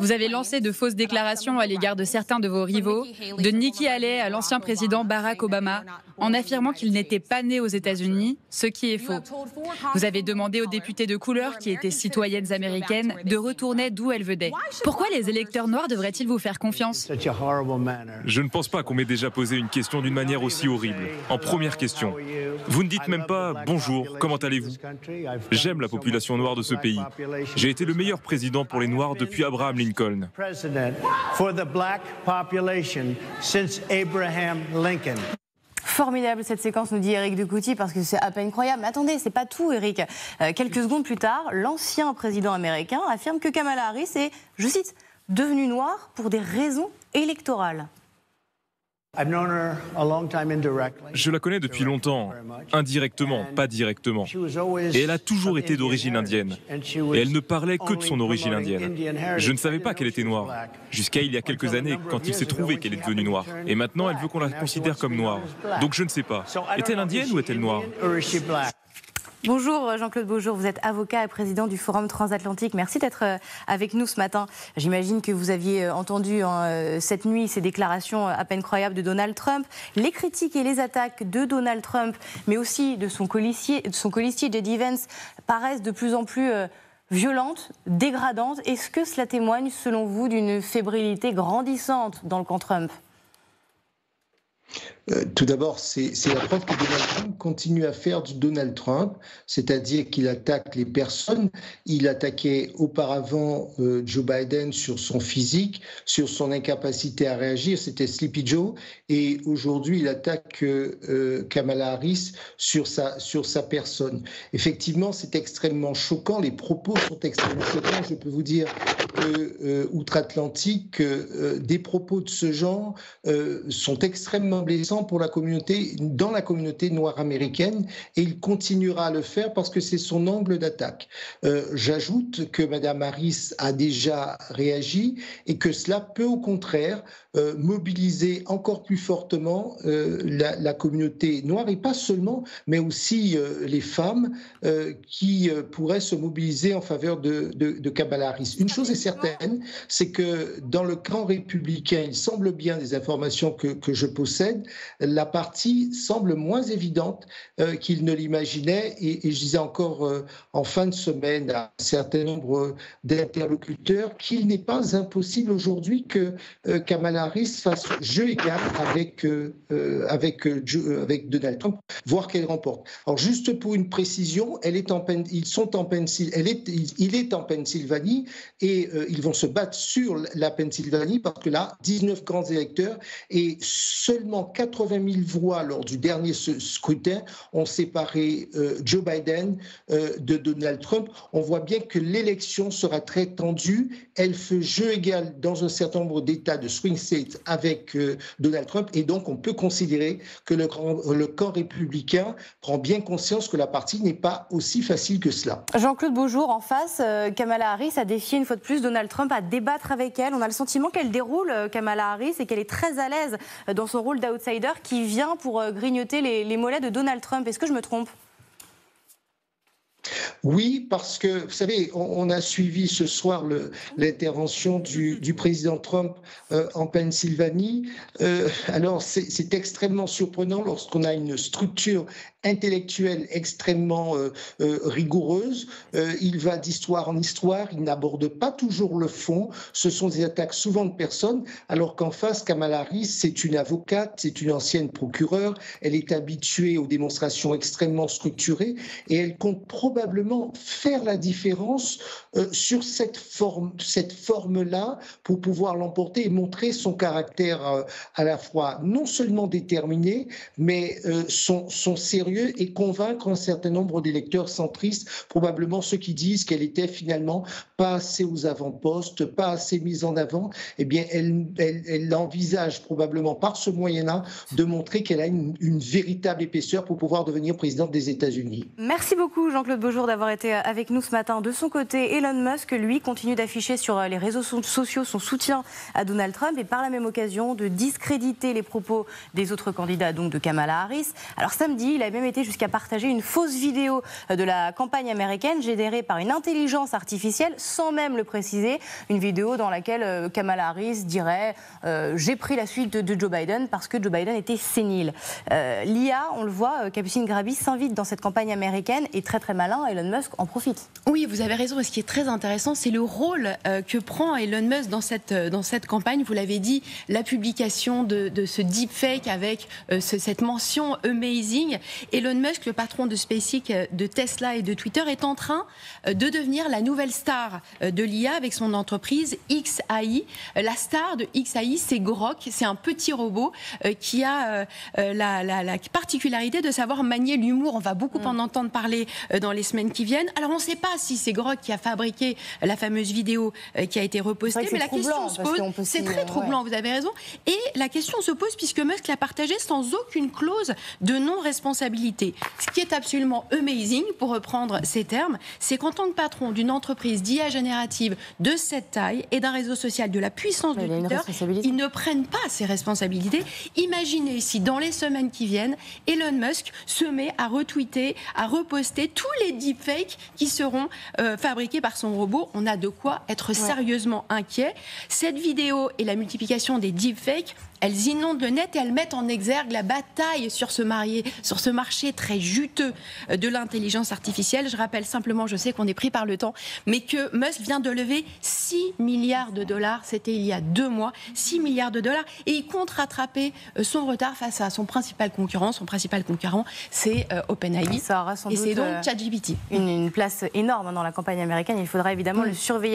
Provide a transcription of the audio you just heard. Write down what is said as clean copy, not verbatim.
Vous avez lancé de fausses déclarations à l'égard de certains de vos rivaux, de Nikki Haley à l'ancien président Barack Obama, en affirmant qu'il n'était pas né aux États-Unis, ce qui est faux. Vous avez demandé aux députés de couleur, qui étaient citoyennes américaines, de retourner d'où elles venaient. Pourquoi les électeurs noirs devraient-ils vous faire confiance? Je ne pense pas qu'on m'ait déjà posé une question d'une manière aussi horrible. En première question, vous ne dites même pas « Bonjour, comment allez-vous » ? J'aime la population noire de ce pays. J'ai été le meilleur président pour les Noirs depuis Abraham Lincoln. Formidable cette séquence, nous dit Éric Decouty, parce que c'est à peine croyable. Mais attendez, c'est pas tout, Éric. Quelques secondes plus tard, l'ancien président américain affirme que Kamala Harris est, je cite, devenue noire pour des raisons électorales. Je la connais depuis longtemps, indirectement, pas directement. Et elle a toujours été d'origine indienne. Et elle ne parlait que de son origine indienne. Je ne savais pas qu'elle était noire, jusqu'à il y a quelques années, quand il s'est trouvé qu'elle est devenue noire. Et maintenant, elle veut qu'on la considère comme noire. Donc je ne sais pas. Est-elle indienne ou est-elle noire ? Bonjour Jean-Claude Beaujour, vous êtes avocat et président du Forum Transatlantique. Merci d'être avec nous ce matin. J'imagine que vous aviez entendu cette nuit ces déclarations à peine croyables de Donald Trump. Les critiques et les attaques de Donald Trump, mais aussi de son colistier J.D. Vance, paraissent de plus en plus violentes, dégradantes. Est-ce que cela témoigne, selon vous, d'une fébrilité grandissante dans le camp Trump ? Tout d'abord, c'est la preuve que Donald Trump continue à faire du Donald Trump, c'est-à-dire qu'il attaque les personnes. Il attaquait auparavant Joe Biden sur son physique, sur son incapacité à réagir, c'était Sleepy Joe, et aujourd'hui il attaque Kamala Harris sur sa personne. Effectivement, c'est extrêmement choquant, les propos sont extrêmement choquants. Je peux vous dire que outre-Atlantique, des propos de ce genre sont extrêmement blessants pour dans la communauté noire américaine, et il continuera à le faire parce que c'est son angle d'attaque. J'ajoute que Mme Harris a déjà réagi et que cela peut au contraire mobiliser encore plus fortement la communauté noire, et pas seulement, mais aussi les femmes qui pourraient se mobiliser en faveur de Kamala Harris. Une chose est certaine, c'est que dans le camp républicain, il semble bien, des informations que je possède, la partie semble moins évidente qu'il ne l'imaginait, et je disais encore en fin de semaine à un certain nombre d'interlocuteurs qu'il n'est pas impossible aujourd'hui que Kamala Harris fasse jeu égal avec Donald Trump, voire qu'elle remporte. Alors juste pour une précision, il est en Pennsylvanie, et ils vont se battre sur la Pennsylvanie parce que là, 19 grands électeurs et seulement 80 000 voix lors du dernier scrutin ont séparé Joe Biden de Donald Trump. On voit bien que l'élection sera très tendue. Elle fait jeu égal dans un certain nombre d'États de swing states avec Donald Trump, et donc on peut considérer que le camp républicain prend bien conscience que la partie n'est pas aussi facile que cela. Jean-Claude Beaujour, en face, Kamala Harris a défié une fois de plus Donald Trump à débattre avec elle. On a le sentiment qu'elle déroule Kamala Harris et qu'elle est très à l'aise dans son rôle d'outsider qui vient pour grignoter les mollets de Donald Trump. Est-ce que je me trompe ? Oui, parce que, vous savez, on a suivi ce soir l'intervention du président Trump en Pennsylvanie. Alors, c'est extrêmement surprenant lorsqu'on a une structure intellectuelle extrêmement rigoureuse. Il va d'histoire en histoire, il n'aborde pas toujours le fond. Ce sont des attaques souvent de personnes, alors qu'en face, Kamala Harris, c'est une avocate, c'est une ancienne procureure, elle est habituée aux démonstrations extrêmement structurées, et elle compte probablement faire la différence sur cette forme-là pour pouvoir l'emporter et montrer son caractère à la fois non seulement déterminé, mais son sérieux, et convaincre un certain nombre d'électeurs centristes, probablement ceux qui disent qu'elle était finalement pas assez aux avant-postes, pas assez mise en avant. Eh bien, elle envisage probablement par ce moyen-là de montrer qu'elle a une véritable épaisseur pour pouvoir devenir présidente des États-Unis. Merci beaucoup Jean-Claude Beaujour d'avoir été avec nous ce matin. De son côté, Elon Musk, lui, continue d'afficher sur les réseaux sociaux son soutien à Donald Trump, et par la même occasion de discréditer les propos des autres candidats, donc de Kamala Harris. Alors samedi, il a même été jusqu'à partager une fausse vidéo de la campagne américaine générée par une intelligence artificielle sans même le préciser. Une vidéo dans laquelle Kamala Harris dirait j'ai pris la suite de Joe Biden parce que Joe Biden était sénile. L'IA, on le voit, Capucine Graby s'invite dans cette campagne américaine et très très malin, Elon Musk en profite. Oui, vous avez raison. Et ce qui est très intéressant, c'est le rôle que prend Elon Musk dans cette campagne. Vous l'avez dit, la publication de ce deepfake avec cette mention amazing. Elon Musk, le patron de SpaceX, de Tesla et de Twitter, est en train de devenir la nouvelle star de l'IA avec son entreprise XAI. La star de XAI, c'est Grok. C'est un petit robot qui a la particularité de savoir manier l'humour. On va beaucoup en entendre parler dans les semaines qui viennent. Alors, on ne sait pas si c'est Grok qui a fabriqué la fameuse vidéo qui a été repostée, mais la question se pose. C'est très troublant, vous avez raison. Et la question se pose puisque Musk l'a partagé sans aucune clause de non-responsabilité. Ce qui est absolument amazing, pour reprendre ces termes, c'est qu'en tant que patron d'une entreprise d'IA générative de cette taille et d'un réseau social de la puissance de Twitter, ils ne prennent pas ces responsabilités. Imaginez si dans les semaines qui viennent, Elon Musk se met à retweeter, à reposter tous les deepfakes qui seront fabriqués par son robot. On a de quoi être sérieusement inquiet. Cette vidéo et la multiplication des deepfakes, elles inondent le net et elles mettent en exergue la bataille sur ce marché très juteux de l'intelligence artificielle. Je rappelle simplement, je sais qu'on est pris par le temps, mais que Musk vient de lever 6 milliards de dollars, c'était il y a 2 mois, 6 milliards de dollars, et il compte rattraper son retard face à son principal concurrent. Son principal concurrent, c'est OpenAI, Ça aura sans et doute c'est donc ChatGPT. Une place énorme dans la campagne américaine. Il faudra évidemment le surveiller.